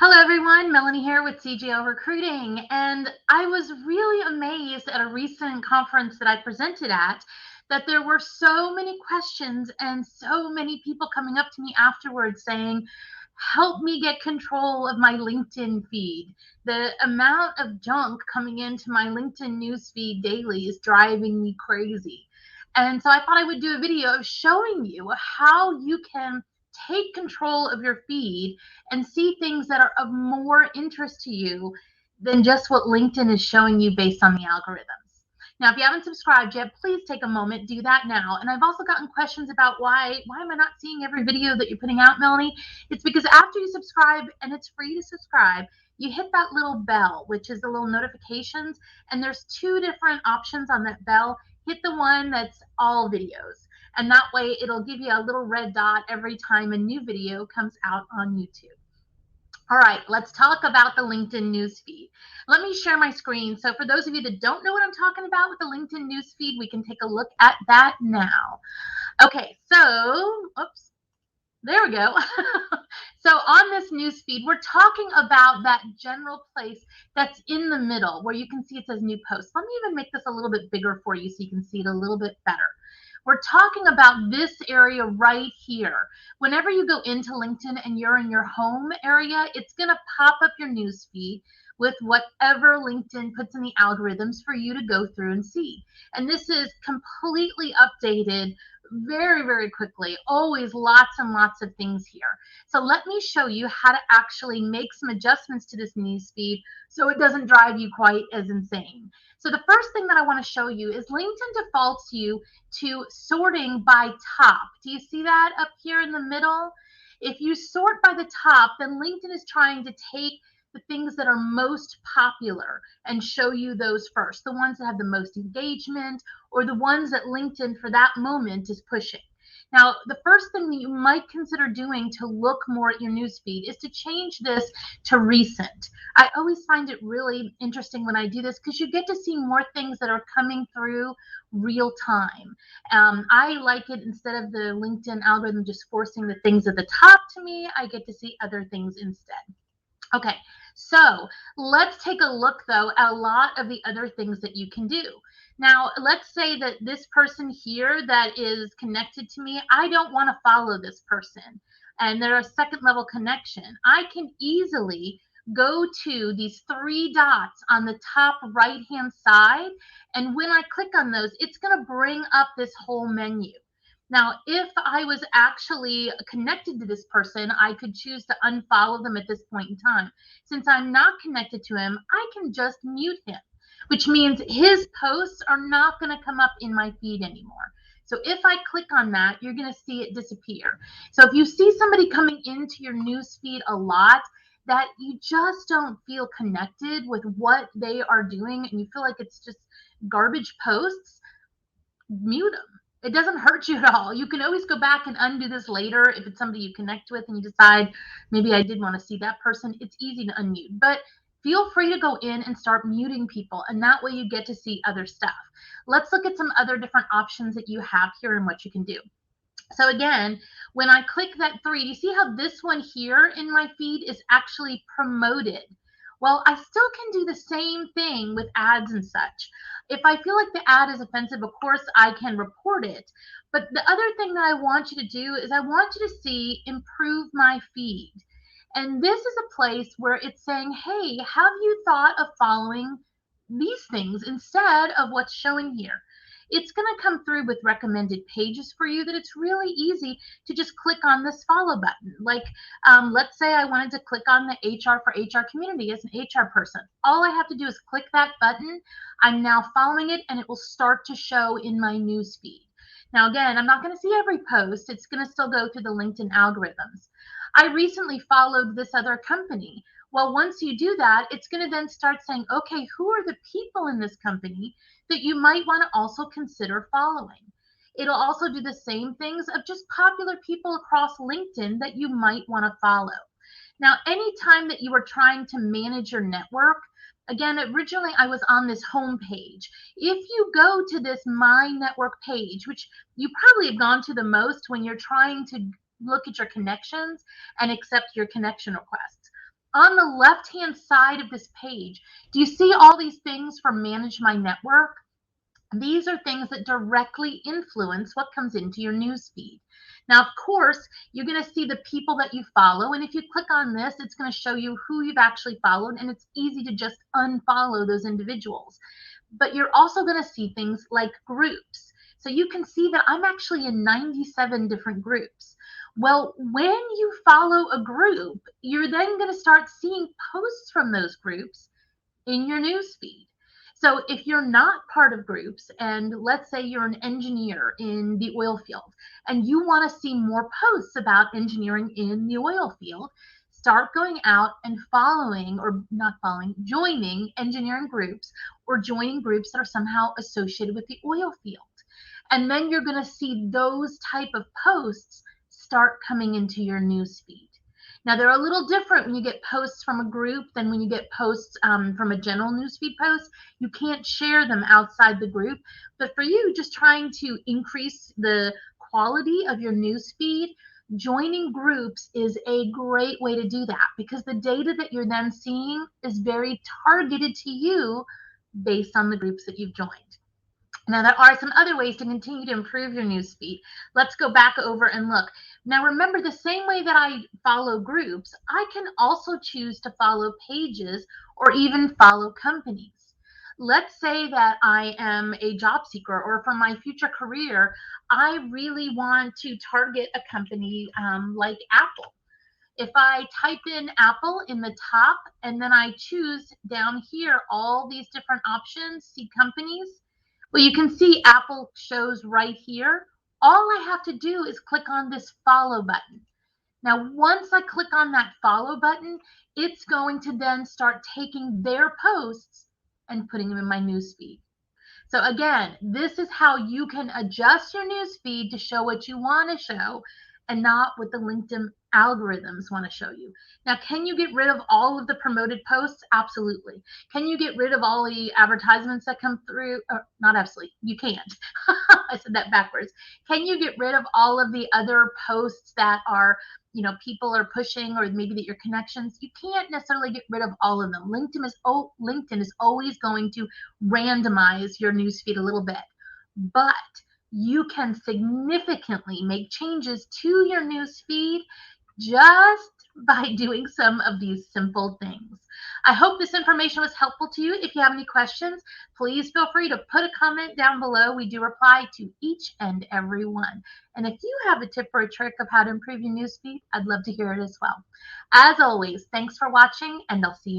Hello everyone, Melanie here with CGL Recruiting, and I was really amazed at a recent conference that I presented at that there were so many questions and so many people coming up to me afterwards saying, help me get control of my LinkedIn feed. The amount of junk coming into my LinkedIn news feed daily is driving me crazy. And so I thought I would do a video of showing you how you can take control of your feed and see things that are of more interest to you than just what LinkedIn is showing you based on the algorithms. Now, if you haven't subscribed yet, please take a moment, do that now. And I've also gotten questions about why am I not seeing every video that you're putting out, Melanie? It's because after you subscribe, and it's free to subscribe, you hit that little bell, which is the little notifications, and there's two different options on that bell. Hit the one that's all videos. And that way it'll give you a little red dot every time a new video comes out on YouTube. All right, let's talk about the LinkedIn newsfeed. Let me share my screen. So for those of you that don't know what I'm talking about with the LinkedIn newsfeed, we can take a look at that now. Okay, so, oops, there we go. So on this newsfeed, we're talking about that general place that's in the middle where you can see it says new post. Let me even make this a little bit bigger for you so you can see it a little bit better. We're talking about this area right here. Whenever you go into LinkedIn and you're in your home area, it's going to pop up your news feed with whatever LinkedIn puts in the algorithms for you to go through and see. And this is completely updated very, very quickly. Always lots and lots of things here. So let me show you how to actually make some adjustments to this news feed so it doesn't drive you quite as insane. So the first thing that I want to show you is LinkedIn defaults you to sorting by top. Do you see that up here in the middle? If you sort by the top, then LinkedIn is trying to take the things that are most popular and show you those first, the ones that have the most engagement or the ones that LinkedIn for that moment is pushing. Now, the first thing that you might consider doing to look more at your newsfeed is to change this to recent. I always find it really interesting when I do this because you get to see more things that are coming through real time. I like it instead of the LinkedIn algorithm just forcing the things at the top to me, I get to see other things instead. Okay, so let's take a look though at a lot of the other things that you can do. Now, let's say that this person here that is connected to me, I don't want to follow this person and they're a second level connection. I can easily go to these three dots on the top right hand side, and when I click on those, it's going to bring up this whole menu. Now, if I was actually connected to this person, I could choose to unfollow them at this point in time. Since I'm not connected to him, I can just mute him, which means his posts are not going to come up in my feed anymore. So if I click on that, you're going to see it disappear. So if you see somebody coming into your news feed a lot that you just don't feel connected with what they are doing and you feel like it's just garbage posts, mute them. It doesn't hurt you at all. You can always go back and undo this later if it's somebody you connect with and you decide maybe I did want to see that person. It's easy to unmute, but feel free to go in and start muting people, and that way you get to see other stuff. Let's look at some other different options that you have here and what you can do. So again, when I click that three, you see how this one here in my feed is actually promoted. Well, I still can do the same thing with ads and such. If I feel like the ad is offensive, of course, I can report it. But the other thing that I want you to do is I want you to see improve my feed. And this is a place where it's saying, hey, have you thought of following these things instead of what's showing here? It's going to come through with recommended pages for you that it's really easy to just click on this follow button. Like, let's say I wanted to click on the HR for HR community as an HR person. All I have to do is click that button. I'm now following it, and it will start to show in my news feed. Now, again, I'm not going to see every post. It's going to still go through the LinkedIn algorithms. I recently followed this other company. Well, once you do that, it's going to then start saying, okay, who are the people in this company that you might want to also consider following? It'll also do the same things of just popular people across LinkedIn that you might want to follow. Now, anytime that you are trying to manage your network, again, originally I was on this home page. If you go to this My Network page, which you probably have gone to the most when you're trying to look at your connections and accept your connection requests, On the left-hand side of this page, do you see all these things for Manage My Network? These are things that directly influence what comes into your newsfeed. Now, of course, you're going to see the people that you follow. And if you click on this, it's going to show you who you've actually followed. And it's easy to just unfollow those individuals. But you're also going to see things like groups. So you can see that I'm actually in 97 different groups. Well, when you follow a group, you're then going to start seeing posts from those groups in your newsfeed. So if you're not part of groups, and let's say you're an engineer in the oil field and you want to see more posts about engineering in the oil field, start going out and following, or not following, joining engineering groups, or joining groups that are somehow associated with the oil field. And then you're going to see those type of posts start coming into your newsfeed. Now, they're a little different when you get posts from a group than when you get posts from a general newsfeed post. You can't share them outside the group. But for you, just trying to increase the quality of your newsfeed, joining groups is a great way to do that, because the data that you're then seeing is very targeted to you based on the groups that you've joined. Now, there are some other ways to continue to improve your newsfeed. Let's go back over and look. Now, remember, the same way that I follow groups, I can also choose to follow pages or even follow companies. Let's say that I am a job seeker, or for my future career, I really want to target a company like Apple. If I type in Apple in the top and then I choose down here all these different options, see companies, well, you can see Apple shows right here. All I have to do is click on this follow button. Now, once I click on that follow button, it's going to then start taking their posts and putting them in my newsfeed. So again, this is how you can adjust your newsfeed to show what you want to show and not what the LinkedIn algorithms want to show you. Now, can you get rid of all of the promoted posts? Absolutely. Can you get rid of all the advertisements that come through? Not absolutely. You can't. I said that backwards. Can you get rid of all of the other posts that are, people are pushing, or maybe that your connections? You can't necessarily get rid of all of them. LinkedIn is always going to randomize your newsfeed a little bit, but you can significantly make changes to your newsfeed just by doing some of these simple things. I hope this information was helpful to you. If you have any questions, please feel free to put a comment down below. We do reply to each and every one. And if you have a tip or a trick of how to improve your newsfeed, I'd love to hear it as well. As always, thanks for watching, and I'll see you